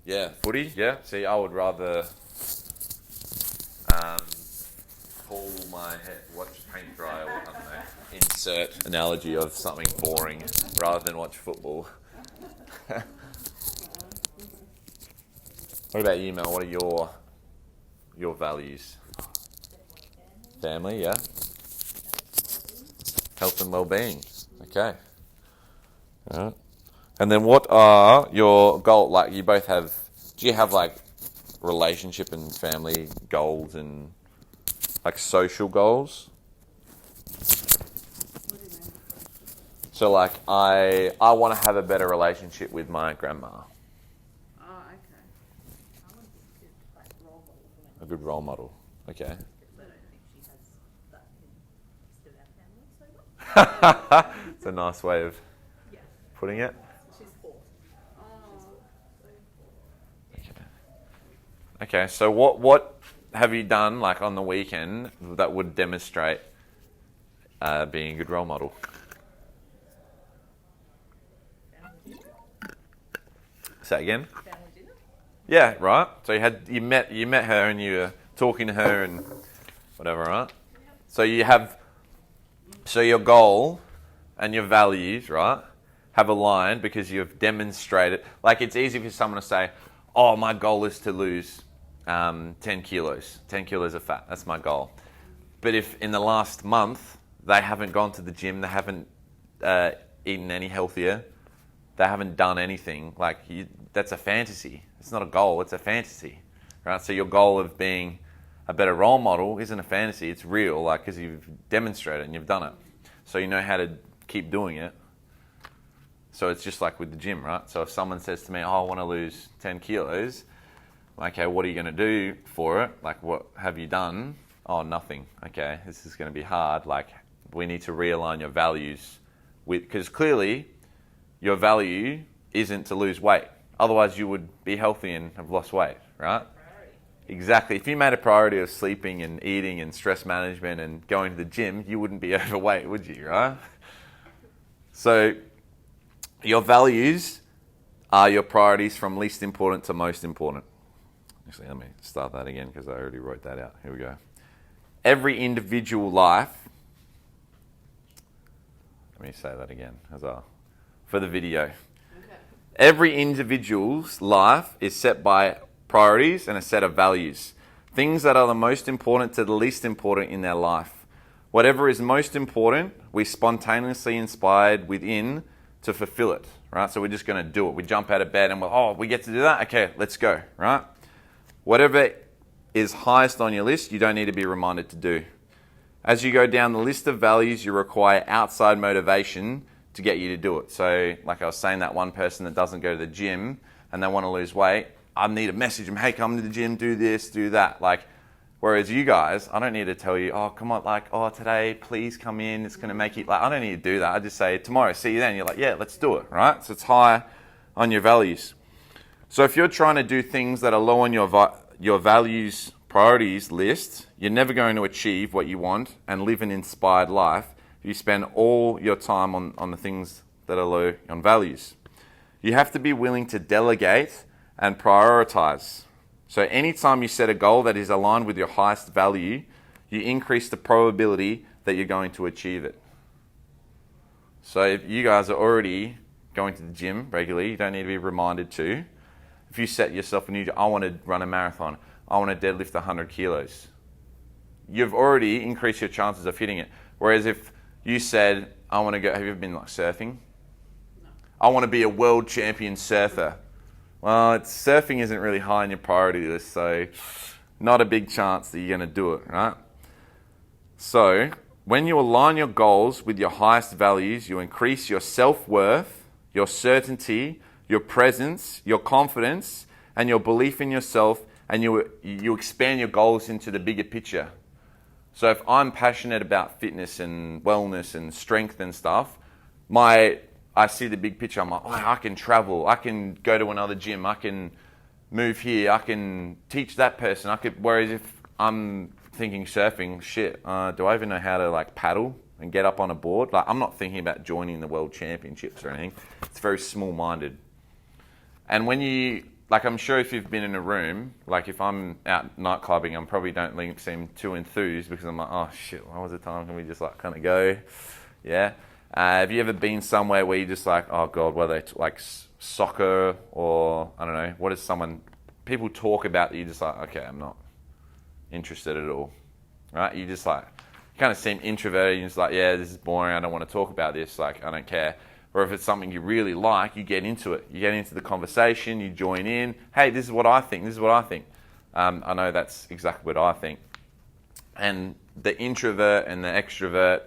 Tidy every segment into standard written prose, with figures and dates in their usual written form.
Yeah, footy. Yeah. See, I would rather um, pull my head, watch paint dry, or I don't know, insert analogy of something boring rather than watch football. What about you, Mel? What are your values? Family, yeah. Health and well-being. Okay. All right. And then what are your goals? Like, you both have, do you have like relationship and family goals and like social goals? So like, I want to have a better relationship with my grandma. Oh, okay. I want to be like role model for A good role model. Okay. I don't think she has that in the rest of our family so much. It's a nice way of Yeah. putting it. She's 4. Oh. Okay, so what have you done like on the weekend that would demonstrate being a good role model? Family dinner. Say again. Family dinner. Yeah, right. So you met her and you were talking to her and whatever, right? So so your goal and your values, right, have aligned because you've demonstrated. Like, it's easy for someone to say, "Oh, my goal is to lose 10 kilos. 10 kilos of fat. That's my goal." But if in the last month they haven't gone to the gym, they haven't eaten any healthier, they haven't done anything, that's a fantasy. It's not a goal, it's a fantasy, right? So your goal of being a better role model isn't a fantasy, it's real, because you've demonstrated and you've done it. So you know how to keep doing it. So it's just like with the gym, right? So if someone says to me, "Oh, I want to lose 10 kilos, okay, what are you going to do for it? Like, what have you done?" "Oh, nothing." "Okay, this is going to be hard. Like, we need to realign your values because clearly your value isn't to lose weight. Otherwise, you would be healthy and have lost weight, right?" Exactly. If you made a priority of sleeping and eating and stress management and going to the gym, you wouldn't be overweight, would you, right? So your values are your priorities from least important to most important. Actually, let me start that again because I already wrote that out. Here we go. Every individual life, let me say that again for the video. Okay. Every individual's life is set by priorities and a set of values. Things that are the most important to the least important in their life. Whatever is most important, we spontaneously inspired within to fulfill it, right? So we're just going to do it. We jump out of bed and we get to do that? Okay, let's go, right? Whatever is highest on your list, you don't need to be reminded to do. As you go down the list of values, you require outside motivation to get you to do it. So like I was saying, that one person that doesn't go to the gym and they want to lose weight, I need to message them, "Hey, come to the gym, do this, do that." Whereas you guys, I don't need to tell you, "Oh, come on, today, please come in, it's going to make you," I don't need to do that. I just say, "Tomorrow, see you then." You're like, "Yeah, let's do it," right? So it's high on your values. So if you're trying to do things that are low on your values priorities list, you're never going to achieve what you want and live an inspired life if you spend all your time on the things that are low on values. You have to be willing to delegate and prioritize. So anytime you set a goal that is aligned with your highest value, you increase the probability that you're going to achieve it. So if you guys are already going to the gym regularly, you don't need to be reminded to. If you set yourself a new goal, "I want to run a marathon, I want to deadlift 100 kilos, you've already increased your chances of hitting it. Whereas if you said, "I want to go," have you ever been surfing? No. "I want to be a world champion surfer." Well, surfing isn't really high on your priority list, so not a big chance that you're going to do it, right? So when you align your goals with your highest values, you increase your self-worth, your certainty, your presence, your confidence, and your belief in yourself, and you expand your goals into the bigger picture. So if I'm passionate about fitness and wellness and strength and stuff, I see the big picture. I'm like, "Oh, I can travel, I can go to another gym, I can move here, I can teach that person." Whereas if I'm thinking surfing, do I even know how to paddle and get up on a board? I'm not thinking about joining the world championships or anything. It's very small-minded. And when you like I'm sure if you've been in a room, like if I'm out night clubbing, I probably don't seem too enthused because I'm like, oh shit, what was the time? Can we just like kind of go? Yeah. Have you ever been somewhere where you're just like, oh god, what are they like soccer or I don't know, what is someone people talk about that you're just like, okay, I'm not interested at all, right? You just like you kind of seem introverted. You're just like, yeah, this is boring. I don't want to talk about this. Like I don't care. Or if it's something you really like, you get into it. You get into the conversation, you join in. Hey, this is what I think. This is what I think. I know that's exactly what I think. And the introvert and the extrovert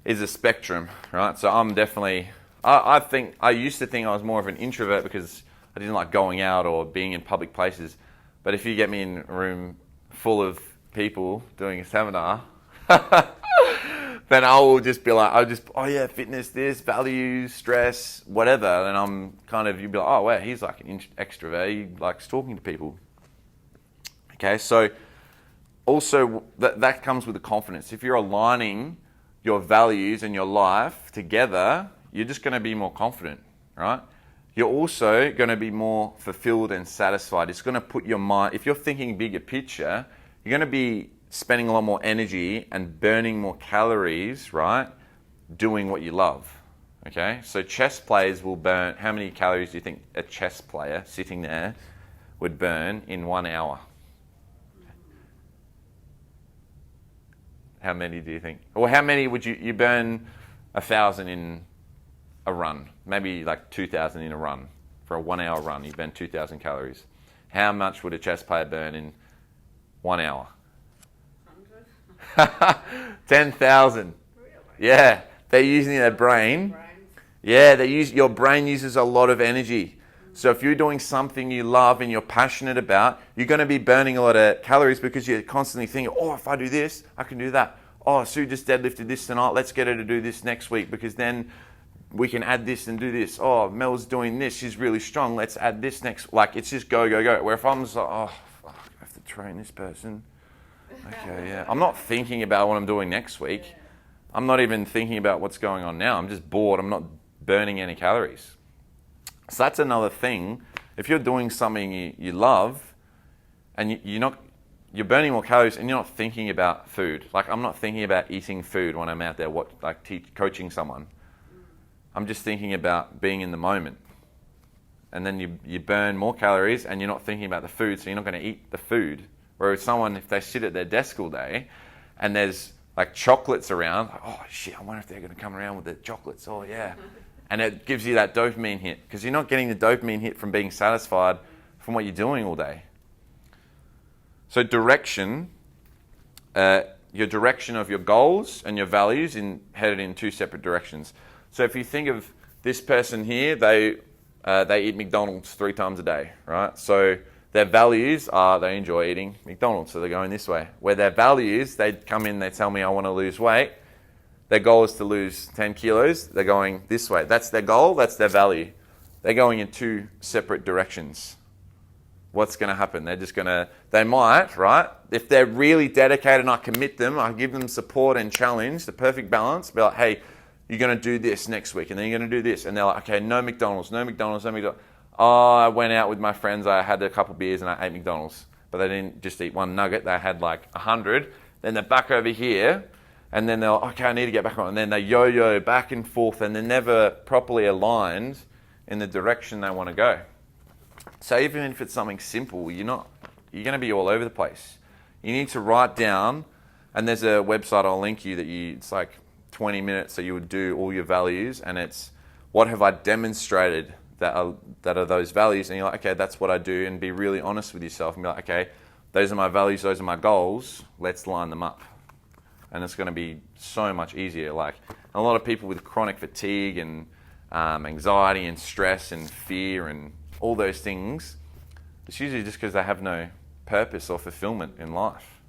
is a spectrum, right? So I'm definitely, I used to think I was more of an introvert because I didn't like going out or being in public places. But if you get me in a room full of people doing a seminar, then I will just be like, oh yeah, fitness, this, values, stress, whatever. And I'm kind of, you'd be like, oh wow, he's like an extrovert. He likes talking to people. Okay, so also that comes with the confidence. If you're aligning your values and your life together, you're just going to be more confident, right? You're also going to be more fulfilled and satisfied. It's going to put your mind, if you're thinking bigger picture, you're going to be spending a lot more energy and burning more calories, right? Doing what you love, okay? So chess players will burn, how many calories do you think a chess player sitting there would burn in 1 hour? How many do you think? Or how many would you burn 1,000 in a run? Maybe like 2,000 in a run. For a 1 hour run, you burn 2,000 calories. How much would a chess player burn in 1 hour? 10,000. Really? Yeah, they're using their brain. Yeah, your brain uses a lot of energy. So if you're doing something you love and you're passionate about, you're going to be burning a lot of calories because you're constantly thinking, oh, if I do this, I can do that. Oh, Sue just deadlifted this tonight. Let's get her to do this next week because then we can add this and do this. Oh, Mel's doing this. She's really strong. Let's add this next. Like, it's just go, go, go. Where if I'm just like, oh, fuck, I have to train this person. Okay, yeah. I'm not thinking about what I'm doing next week. I'm not even thinking about what's going on now. I'm just bored. I'm not burning any calories. So that's another thing. If you're doing something you love and you're burning more calories and you're not thinking about food. Like I'm not thinking about eating food when I'm out there coaching someone. I'm just thinking about being in the moment. And then you burn more calories and you're not thinking about the food, so you're not going to eat the food. Whereas someone, if they sit at their desk all day and there's like chocolates around, like, oh shit, I wonder if they're going to come around with the chocolates. Oh yeah. And it gives you that dopamine hit because you're not getting the dopamine hit from being satisfied from what you're doing all day. So direction, your direction of your goals and your values headed in two separate directions. So if you think of this person here, they eat McDonald's 3 times a day, right? So their values are they enjoy eating McDonald's, so they're going this way. Where their values, they come in, they tell me I want to lose weight. Their goal is to lose 10 kilos. They're going this way. That's their goal. That's their value. They're going in two separate directions. What's going to happen? They might, right? If they're really dedicated and I commit them, I give them support and challenge, the perfect balance. Be like, hey, you're going to do this next week and then you're going to do this. And they're like, okay, no McDonald's, no McDonald's, no McDonald's. Oh, I went out with my friends. I had a couple beers and I ate McDonald's. But they didn't just eat one nugget. They had like 100. Then they're back over here. And then they're like, okay, I need to get back on. And then they yo-yo back and forth. And they're never properly aligned in the direction they want to go. So even if it's something simple, you're going to be all over the place. You need to write down. And there's a website I'll link you it's like 20 minutes that you would do all your values. And it's what have I demonstrated that are those values, and you're like, okay, that's what I do, and be really honest with yourself and be like, okay, those are my values, those are my goals, let's line them up. And it's going to be so much easier. Like a lot of people with chronic fatigue and anxiety and stress and fear and all those things, it's usually just because they have no purpose or fulfillment in life.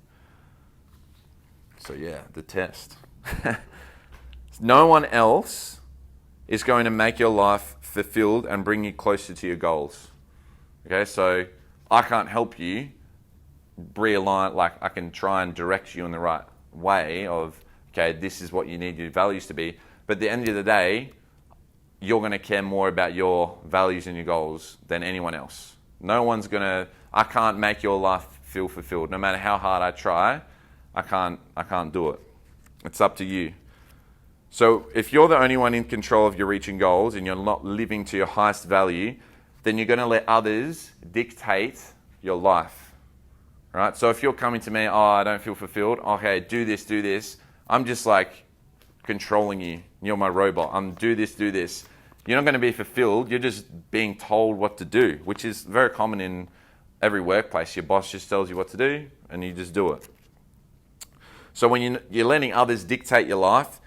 So yeah, the test. No one else is going to make your life fulfilled and bring you closer to your goals. Okay, so I can't help you realign, like I can try and direct you in the right way of, okay, this is what you need your values to be. But at the end of the day, you're going to care more about your values and your goals than anyone else. I can't make your life feel fulfilled. No matter how hard I try, I can't do it. It's up to you. So if you're the only one in control of your reaching goals and you're not living to your highest value, then you're going to let others dictate your life. Right? So if you're coming to me, I don't feel fulfilled. Okay, do this. I'm just like controlling you. You're my robot. I'm do this. You're not going to be fulfilled. You're just being told what to do, which is very common in every workplace. Your boss just tells you what to do and you just do it. So when you're letting others dictate your life,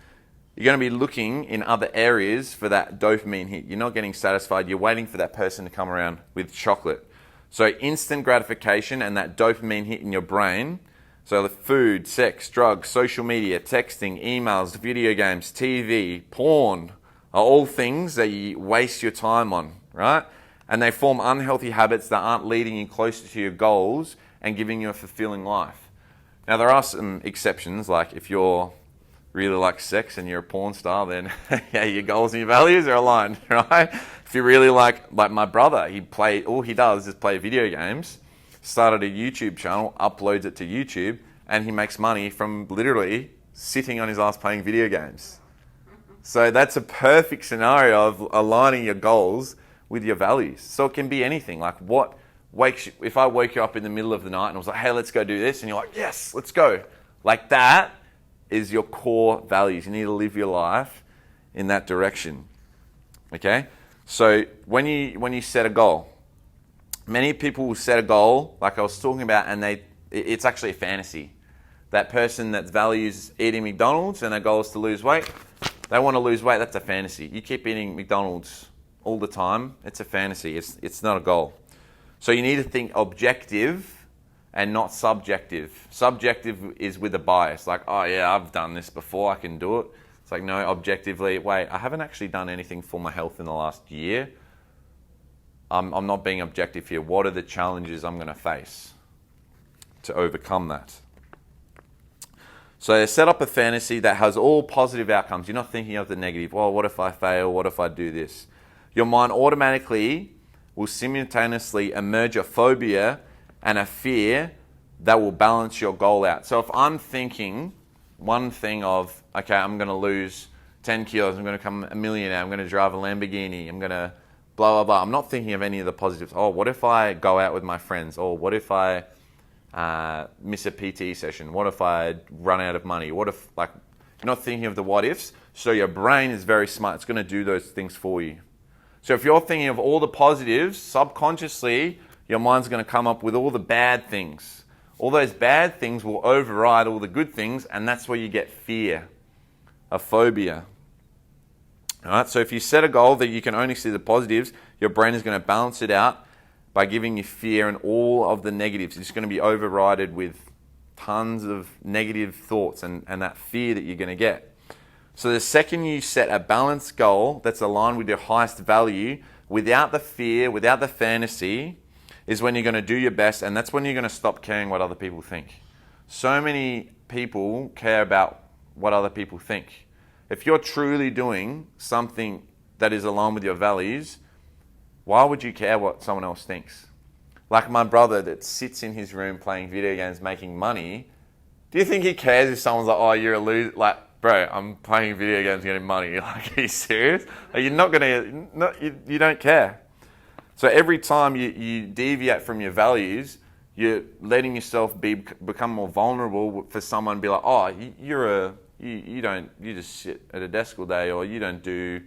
you're going to be looking in other areas for that dopamine hit. You're not getting satisfied. You're waiting for that person to come around with chocolate. So instant gratification and that dopamine hit in your brain. So the food, sex, drugs, social media, texting, emails, video games, TV, porn are all things that you waste your time on, right? And they form unhealthy habits that aren't leading you closer to your goals and giving you a fulfilling life. Now, there are some exceptions, like if you're really like sex and you're a porn star, then yeah, your goals and your values are aligned, right? If you really like my brother, all he does is play video games, started a YouTube channel, uploads it to YouTube, and he makes money from literally sitting on his ass playing video games. So that's a perfect scenario of aligning your goals with your values. So it can be anything, like if I woke you up in the middle of the night and I was like, hey, let's go do this, and you're like, yes, let's go. Like that is your core values. You need to live your life in that direction. Okay? So when you set a goal, many people will set a goal, like I was talking about, and it's actually a fantasy. That person that values eating McDonald's and their goal is to lose weight, they want to lose weight, that's a fantasy. You keep eating McDonald's all the time, it's a fantasy. It's not a goal. So you need to think objective and not subjective. Subjective is with a bias, like, oh yeah, I've done this before, I can do it. It's like, no, objectively, wait, I haven't actually done anything for my health in the last year. I'm not being objective here. What are the challenges I'm going to face to overcome that? So set up a fantasy that has all positive outcomes. You're not thinking of the negative. Well, what if I fail? What if I do this? Your mind automatically will simultaneously emerge a phobia and a fear that will balance your goal out. So if I'm thinking one thing of, okay, I'm going to lose 10 kilos, I'm going to become a millionaire, I'm going to drive a Lamborghini, I'm going to blah, blah, blah. I'm not thinking of any of the positives. Oh, what if I go out with my friends? Or what if I miss a PT session? What if I run out of money? What if, you're not thinking of the what ifs. So your brain is very smart. It's going to do those things for you. So if you're thinking of all the positives, subconsciously, your mind's going to come up with all the bad things. All those bad things will override all the good things, and that's where you get fear, a phobia. All right, so if you set a goal that you can only see the positives, your brain is going to balance it out by giving you fear and all of the negatives. It's going to be overridden with tons of negative thoughts and that fear that you're going to get. So the second you set a balanced goal that's aligned with your highest value, without the fear, without the fantasy, is when you're going to do your best, and that's when you're going to stop caring what other people think. So many people care about what other people think. If you're truly doing something that is aligned with your values, why would you care what someone else thinks? Like my brother that sits in his room playing video games, making money, do you think he cares if someone's like, oh, you're a loser? Like, bro, I'm playing video games getting money. Like, are you serious? Like, you're not going to, you don't care. So every time you deviate from your values, you're letting yourself become more vulnerable for someone to be like, oh, you just sit at a desk all day, or you don't do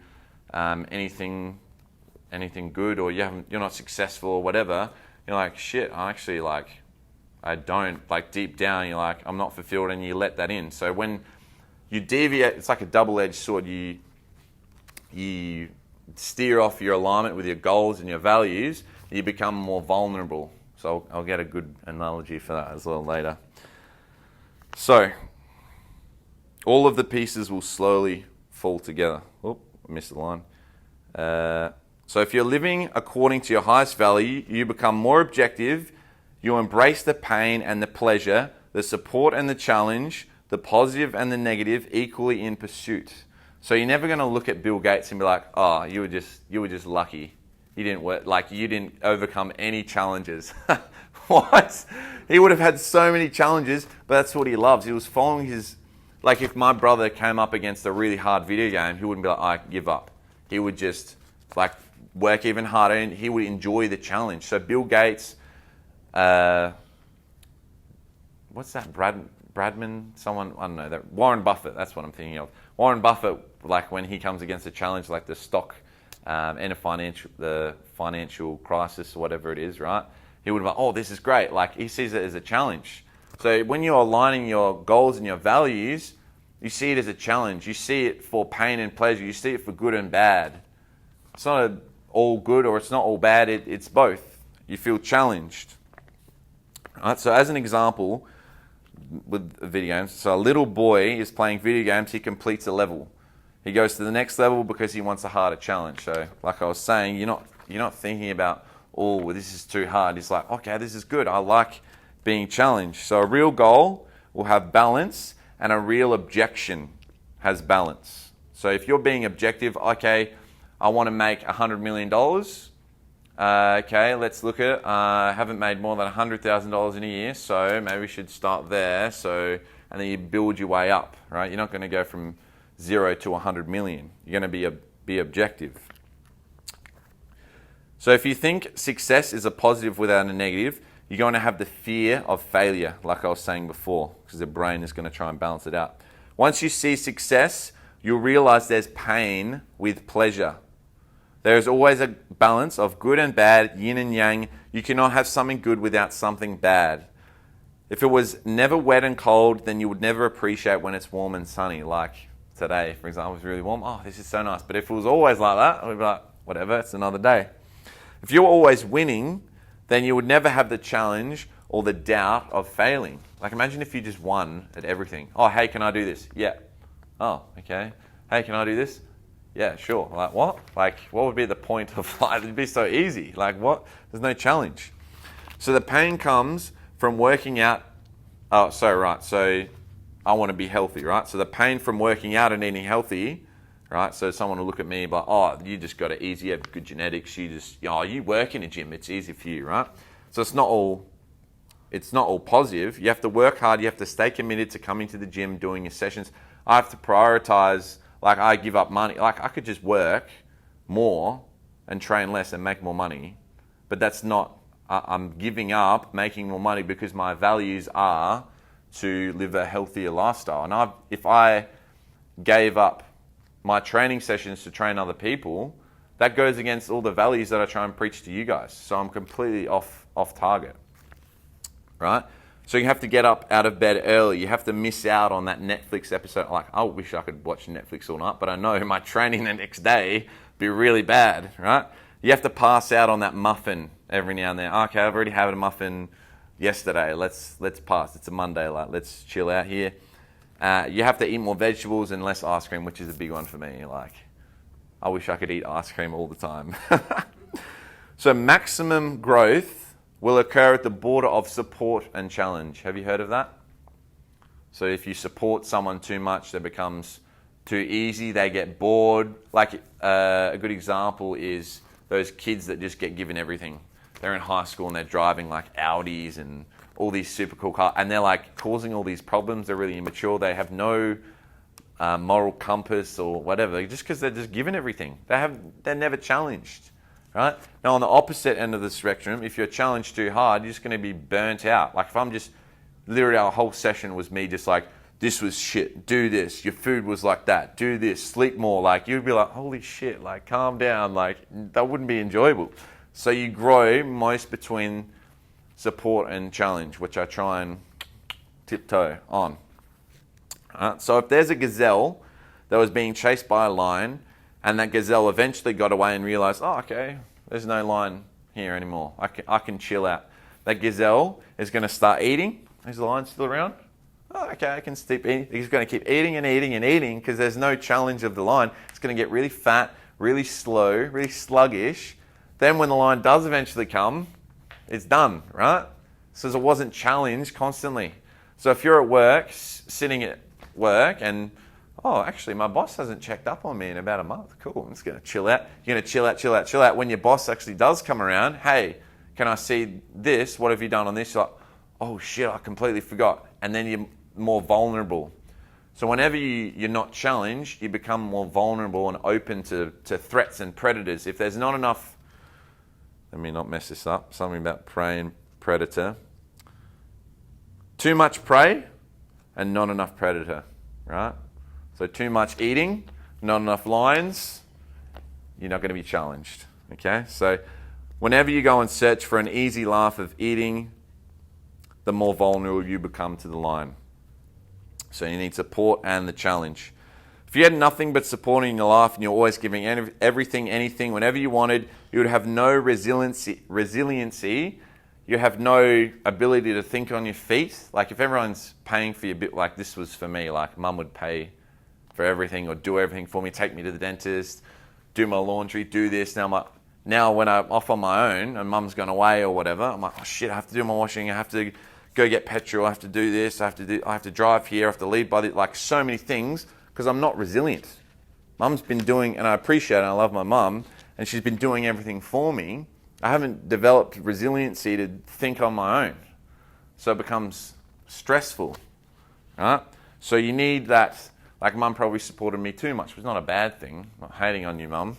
anything good, or you're not successful or whatever. You're like, shit, I don't, deep down, you're like, I'm not fulfilled, and you let that in. So when you deviate, it's like a double-edged sword. You steer off your alignment with your goals and your values, you become more vulnerable. So I'll get a good analogy for that as well later. So all of the pieces will slowly fall together. Oh, I missed the line. So if you're living according to your highest value, you become more objective, you embrace the pain and the pleasure, the support and the challenge, the positive and the negative equally in pursuit. So you're never going to look at Bill Gates and be like, oh, you were just lucky. You didn't work, like you didn't overcome any challenges. What? He would have had so many challenges, but that's what he loves. He was following his, like if my brother came up against a really hard video game, he wouldn't be like, I give up. He would just like work even harder and he would enjoy the challenge. So Bill Gates, what's that? Bradman? Someone, I don't know. That Warren Buffett, that's what I'm thinking of. Warren Buffett, like when he comes against a challenge like the stock and the financial crisis or whatever it is, right? He would be like, oh, this is great. Like he sees it as a challenge. So when you're aligning your goals and your values, you see it as a challenge. You see it for pain and pleasure. You see it for good and bad. It's not all good or it's not all bad. It's both. You feel challenged. Right? So as an example, with video games, so a little boy is playing video games. He completes a level. He goes to the next level because he wants a harder challenge. So like I was saying, you're not thinking about, oh, well, this is too hard. It's like, okay, this is good. I like being challenged. So a real goal will have balance and a real objection has balance. So if you're being objective, okay, I want to make $100 million. Okay, let's look at it. I haven't made more than $100,000 in a year, so maybe we should start there. So, and then you build your way up, right? You're not going to go from 0 to 100 million. You're going to be objective. So if you think success is a positive without a negative, you're going to have the fear of failure, like I was saying before, because the brain is going to try and balance it out. Once you see success, you'll realize there's pain with pleasure. There is always a balance of good and bad, yin and yang. You cannot have something good without something bad. If it was never wet and cold, then you would never appreciate when it's warm and sunny. Like today, for example, it's really warm. Oh, this is so nice. But if it was always like that, we'd be like, whatever, it's another day. If you were always winning, then you would never have the challenge or the doubt of failing. Like imagine if you just won at everything. Oh, hey, can I do this? Yeah. Oh, okay. Hey, can I do this? Yeah, sure. Like what? Like what would be the point of life? It'd be so easy. Like what? There's no challenge. So the pain comes from working out. Oh, so right. So I want to be healthy, right? So the pain from working out and eating healthy, right? So someone will look at me and be like, oh, you just got it easy. You have good genetics. You work in a gym. It's easy for you, right? So it's not all positive. You have to work hard. You have to stay committed to coming to the gym, doing your sessions. I have to prioritize. Like I give up money. Like I could just work more and train less and make more money. But that's not, I'm giving up making more money because my values are to live a healthier lifestyle. And if I gave up my training sessions to train other people, that goes against all the values that I try and preach to you guys. So I'm completely off target, right? So you have to get up out of bed early. You have to miss out on that Netflix episode. Like, I wish I could watch Netflix all night, but I know my training the next day would be really bad, right? You have to pass out on that muffin every now and then. Okay, I've already had a muffin yesterday. Let's pass. It's a Monday. Like, let's chill out here. You have to eat more vegetables and less ice cream, which is a big one for me. Like, I wish I could eat ice cream all the time. So maximum growth will occur at the border of support and challenge. Have you heard of that? So if you support someone too much, that becomes too easy. They get bored. Like a good example is those kids that just get given everything. They're in high school and they're driving like Audis and all these super cool cars, and they're like causing all these problems. They're really immature. They have no moral compass or whatever, just because they're just given everything. They're never challenged. Right? Now, on the opposite end of the spectrum, if you're challenged too hard, you're just going to be burnt out. Like if I'm just, literally our whole session was me just like, this was shit, do this, your food was like that, do this, sleep more. Like you'd be like, holy shit, like calm down. Like that wouldn't be enjoyable. So you grow most between support and challenge, which I try and tiptoe on. So if there's a gazelle that was being chased by a lion, and that gazelle eventually got away and realized, oh, okay, there's no lion here anymore. I can chill out. That gazelle is going to start eating. Is the lion still around? Oh, okay, I can keep eating. He's going to keep eating and eating and eating because there's no challenge of the lion. It's going to get really fat, really slow, really sluggish. Then when the lion does eventually come, it's done, right? So it wasn't challenged constantly. So if you're at work, sitting at work, and oh, actually, my boss hasn't checked up on me in about a month. Cool, I'm just going to chill out. You're going to chill out, chill out, chill out. When your boss actually does come around, hey, can I see this? What have you done on this? You're like, oh shit, I completely forgot. And then you're more vulnerable. So whenever you're not challenged, you become more vulnerable and open to threats and predators. If there's not enough, let me not mess this up, something about prey and predator. Too much prey and not enough predator, right? So too much eating, not enough lions, you're not going to be challenged, okay? So whenever you go and search for an easy laugh of eating, the more vulnerable you become to the lion. So you need support and the challenge. If you had nothing but support in your life and you're always giving everything, anything, whenever you wanted, you would have no resiliency. You have no ability to think on your feet. Like if everyone's paying for your bit, like this was for me, like mum would pay for everything or do everything for me, take me to the dentist, do my laundry, do this. Now when I'm off on my own and mum's gone away or whatever, I'm like, oh shit, I have to do my washing, I have to go get petrol, I have to do this, I have to drive here, I have to leave by like so many things because I'm not resilient. Mum's been doing, and I appreciate it, and I love my mum, and she's been doing everything for me. I haven't developed resiliency to think on my own. So it becomes stressful, right? So you need that, like mum probably supported me too much, which is not a bad thing. I'm not hating on you, mum.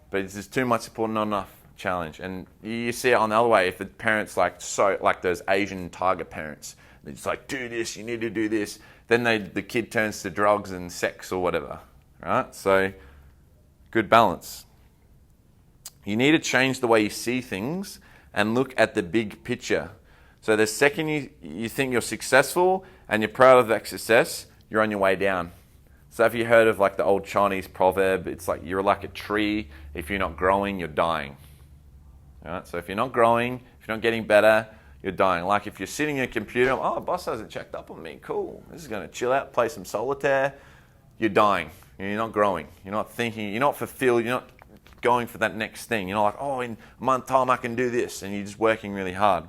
But it's just too much support, not enough challenge. And you see it on the other way, if the parents like those Asian tiger parents, they're just like, do this, you need to do this. Then the kid turns to drugs and sex or whatever, right? So good balance. You need to change the way you see things and look at the big picture. So the second you think you're successful and you're proud of that success, you're on your way down. So have you heard of like the old Chinese proverb? It's like you're like a tree. If you're not growing, you're dying. All right? So if you're not growing, if you're not getting better, you're dying. Like if you're sitting at a computer, oh, boss hasn't checked up on me. Cool. This is going to chill out, play some solitaire. You're dying. You're not growing. You're not thinking. You're not fulfilled. You're not going for that next thing. You're not like, oh, in a month time I can do this. And you're just working really hard.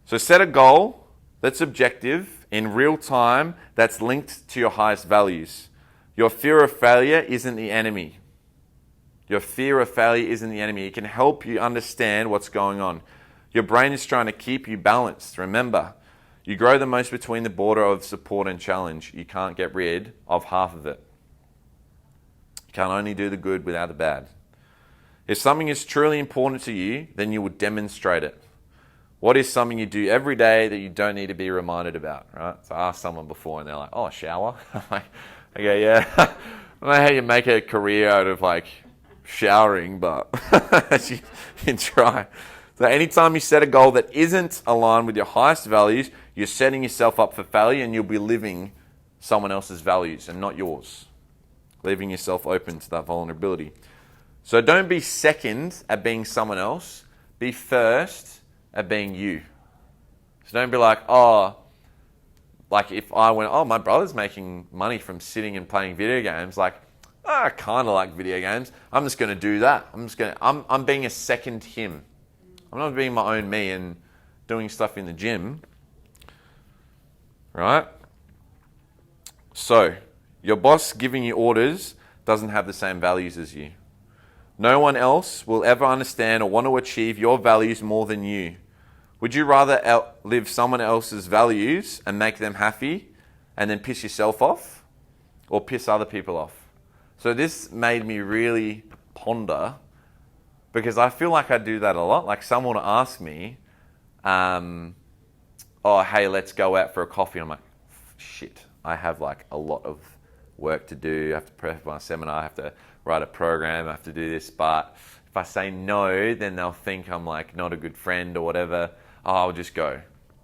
So set a goal that's objective in real time that's linked to your highest values. Your fear of failure isn't the enemy. Your fear of failure isn't the enemy. It can help you understand what's going on. Your brain is trying to keep you balanced. Remember, you grow the most between the border of support and challenge. You can't get rid of half of it. You can only do the good without the bad. If something is truly important to you, then you will demonstrate it. What is something you do every day that you don't need to be reminded about, right? So I asked someone before and they're like, oh, shower? I'm like, okay, yeah. I don't know how you make a career out of like showering, but you can try. So anytime you set a goal that isn't aligned with your highest values, you're setting yourself up for failure and you'll be living someone else's values and not yours, leaving yourself open to that vulnerability. So don't be second at being someone else. Be first at being you. So don't be like, oh, like if I went, oh, my brother's making money from sitting and playing video games, like, oh, I kind of like video games. I'm just going to do that. I'm being a second him. I'm not being my own me and doing stuff in the gym, right? So your boss giving you orders doesn't have the same values as you. No one else will ever understand or want to achieve your values more than you. Would you rather outlive someone else's values and make them happy and then piss yourself off, or piss other people off? So this made me really ponder, because I feel like I do that a lot. Like someone will ask me, oh, hey, let's go out for a coffee. I'm like, shit, I have like a lot of work to do. I have to prep my seminar. I have to write a program. I have to do this. But if I say no, then they'll think I'm like not a good friend or whatever. Oh, I'll just go.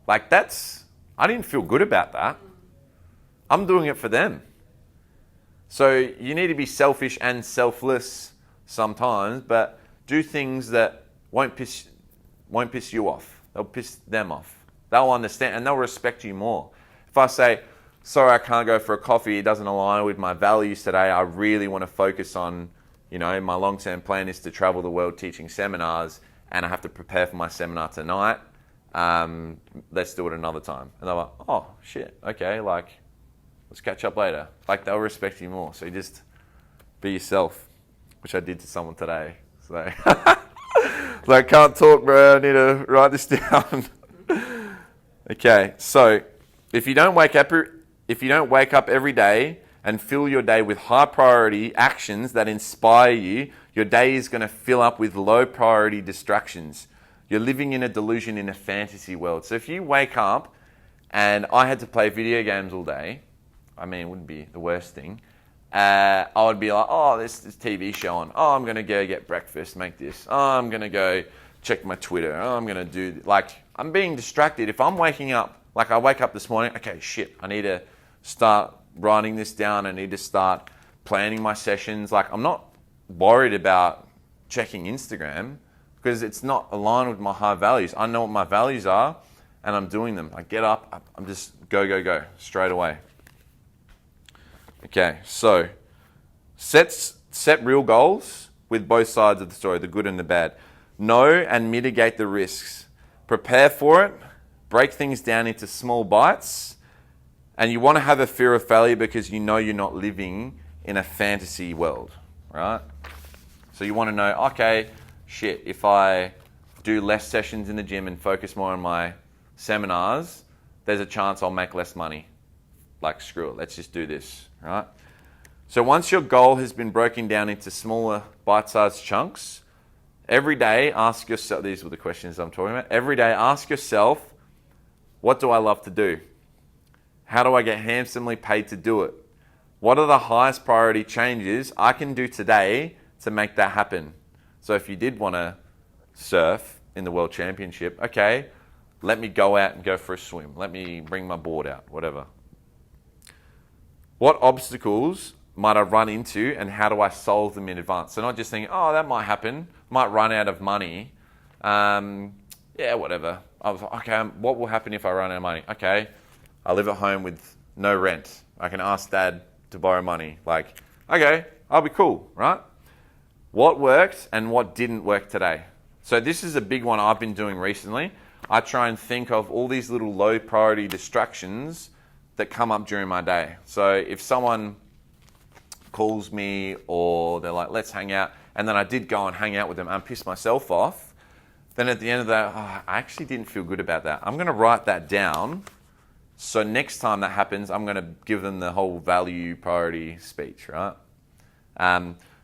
Like I didn't feel good about that. I'm doing it for them. So you need to be selfish and selfless sometimes, but do things that won't piss you off. They'll piss them off. They'll understand and they'll respect you more. If I say, sorry, I can't go for a coffee, it doesn't align with my values today, I really want to focus on, my long-term plan is to travel the world teaching seminars and I have to prepare for my seminar tonight, let's do it another time. And they're like, oh, shit, okay, like, let's catch up later. Like, they'll respect you more. So you just be yourself, which I did to someone today. So, like, can't talk, bro. I need to write this down. Okay, so if you don't wake up every day and fill your day with high priority actions that inspire you, your day is going to fill up with low priority distractions. You're living in a delusion, in a fantasy world. So if you wake up and I had to play video games all day, I mean, it wouldn't be the worst thing. I would be like, oh, this TV show on. Oh, I'm going to go get breakfast, make this. Oh, I'm going to go check my Twitter. Oh, I'm going to do, like, I'm being distracted. If I'm waking up, like I wake up this morning, okay, shit, I need to start writing this down. I need to start planning my sessions. Like, I'm not worried about checking Instagram because it's not aligned with my high values. I know what my values are and I'm doing them. I get up, I'm just go, straight away. Okay, so set real goals with both sides of the story, the good and the bad. Know and mitigate the risks. Prepare for it. Break things down into small bites. And you want to have a fear of failure because you know you're not living in a fantasy world, right? So you want to know, okay, shit, if I do less sessions in the gym and focus more on my seminars, there's a chance I'll make less money. Like, screw it, let's just do this, right? So once your goal has been broken down into smaller bite-sized chunks, every day ask yourself, these were the questions I'm talking about, every day ask yourself, what do I love to do? How do I get handsomely paid to do it? What are the highest priority changes I can do today to make that happen? So if you did want to surf in the World Championship, okay, let me go out and go for a swim. Let me bring my board out, whatever. What obstacles might I run into and how do I solve them in advance? So not just thinking, oh, that might happen, might run out of money. Yeah, whatever. I was like, okay, what will happen if I run out of money? Okay, I live at home with no rent. I can ask Dad to borrow money. Like, okay, I'll be cool, right? What worked and what didn't work today? So this is a big one I've been doing recently. I try and think of all these little low priority distractions that come up during my day. So if someone calls me or they're like, let's hang out, and then I did go and hang out with them and piss myself off, then at the end of that, I actually didn't feel good about that. I'm going to write that down. So next time that happens, I'm going to give them the whole value priority speech, right?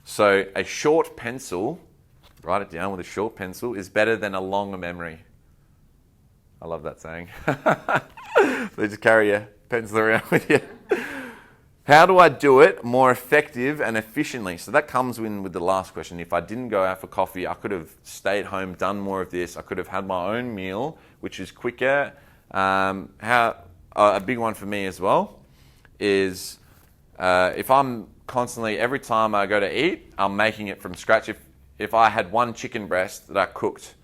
So a short pencil, write it down with a short pencil, is better than a long memory. I love that saying. So just carry a pencil around with you. How do I do it more effective and efficiently? So that comes in with the last question. If I didn't go out for coffee, I could have stayed home, done more of this. I could have had my own meal, which is quicker. A big one for me as well is if I'm constantly, every time I go to eat, I'm making it from scratch. If I had one chicken breast that I cooked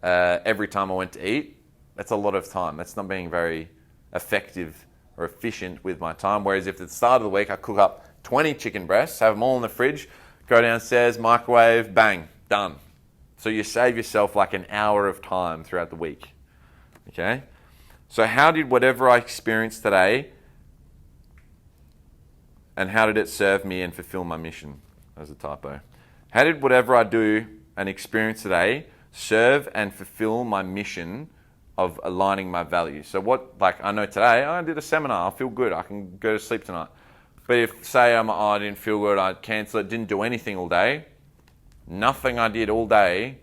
every time I went to eat, that's a lot of time. That's not being very effective or efficient with my time. Whereas if at the start of the week I cook up 20 chicken breasts, have them all in the fridge, go downstairs, microwave, bang, done. So you save yourself like an hour of time throughout the week. Okay? So how did whatever I experienced today, and how did it serve me and fulfill my mission? That's a typo. How did whatever I do and experience today serve and fulfill my mission of aligning my values? So what, like I know today, I did a seminar, I feel good, I can go to sleep tonight. But if, say, I didn't feel good, I cancel it, didn't do anything all day, nothing I did all day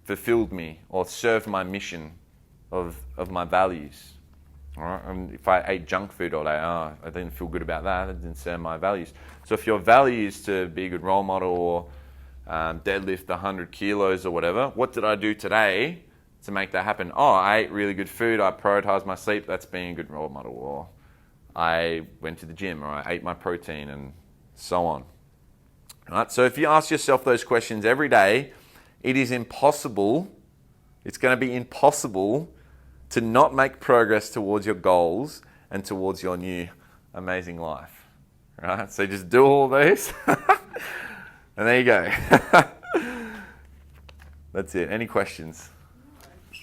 fulfilled me or served my mission of my values. All right? And if I ate junk food all day, I didn't feel good about that, it didn't serve my values. So if your value is to be a good role model or deadlift 100 kilos or whatever, what did I do today to make that happen? Oh, I ate really good food, I prioritized my sleep, that's being a good role model. Or I went to the gym, or I ate my protein, and so on. All right? So if you ask yourself those questions every day, it is impossible, it's going to be impossible to not make progress towards your goals and towards your new amazing life. Right? So just do all these, and there you go. That's it. Any questions?